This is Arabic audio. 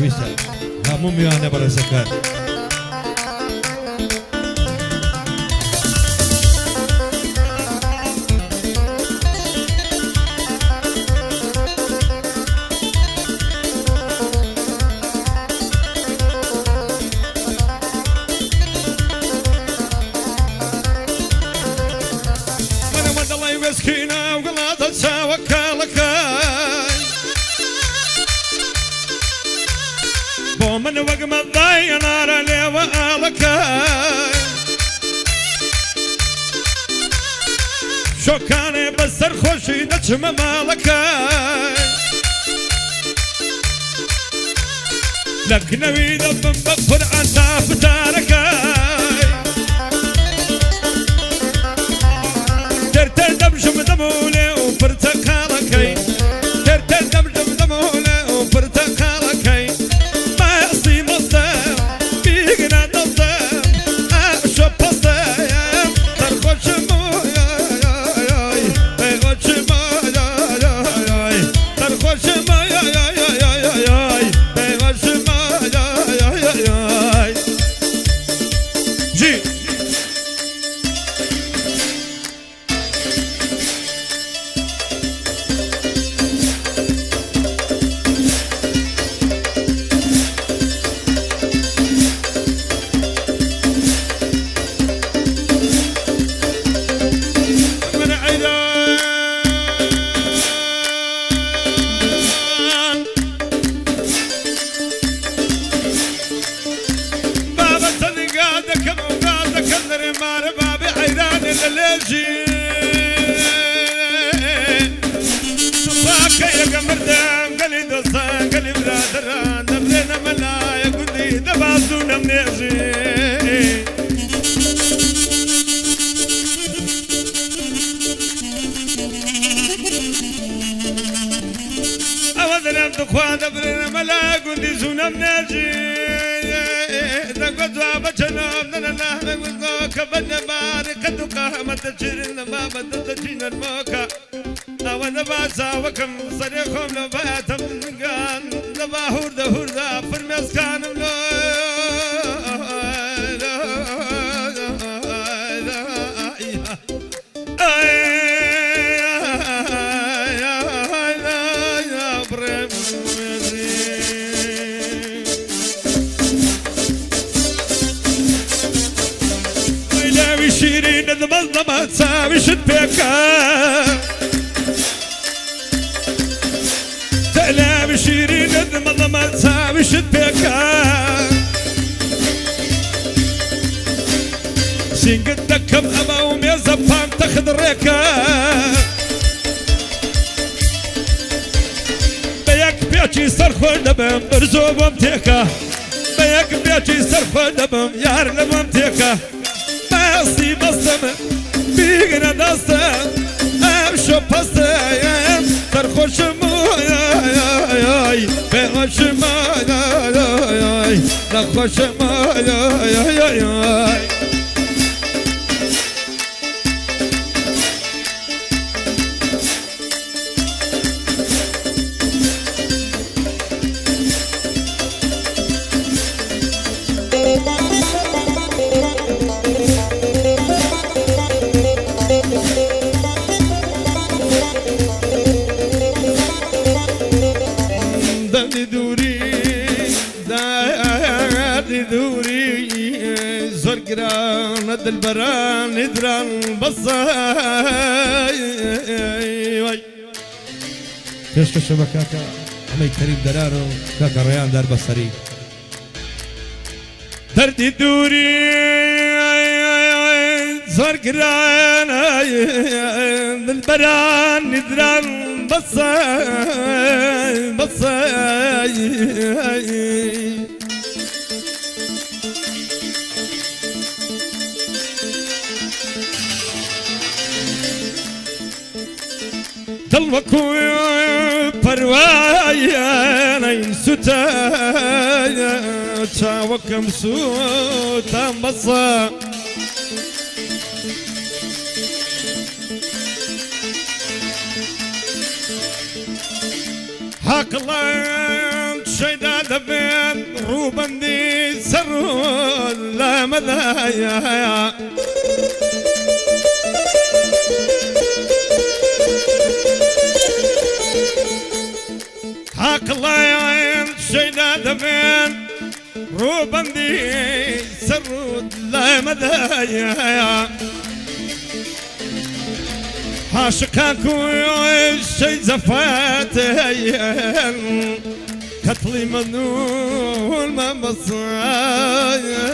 ويسا هموم يانا برسكار مسكينة وقلاطة ساوكالك بومن وقم الضي نار لي وآلك شو كان بسر خوشي نجم مالك لك نبي ذنب بفر عن فتارك دم دمولي وبرتقالكي ترتل دم دمولي وبرتقالكي ما يصي مصدر بيقنا ضدر أشوف بصدر ترخوش مويا ترخوش مويا ترخوش مويا ترخوش مويا جي وكم صريخهم لباتم قان لبا هوردا فرميس كان شيرين المظلمة تساوي شتبكا لا بشيرين المظلمة تساوي شتبكا سين قدك كم أمام يا زبان تاخذ ريكا بيك بيتي صرخو دبم برزو بمتيكا بيك بيتي صرخو دبم يار لبمتيكا باسي بصم بيقنا دستم امشو بستم ترخوش موياي بخوش موياي نخوش موياي ند البران ندران بصاي كشك الشبكاكا عمي كريم درارو كاكا ريان دار بصري دردي دوري زرقران البران ندران بصاي دلوكو بروايا نين ستايا تاوكم سوتا مصا حق الله شيدا دبي روبندي سر لا مذايا حق الله يعين شينا دمين روبندي سر لا مذايا عاشقك والشي زفاتي كتلي منول ما مصاي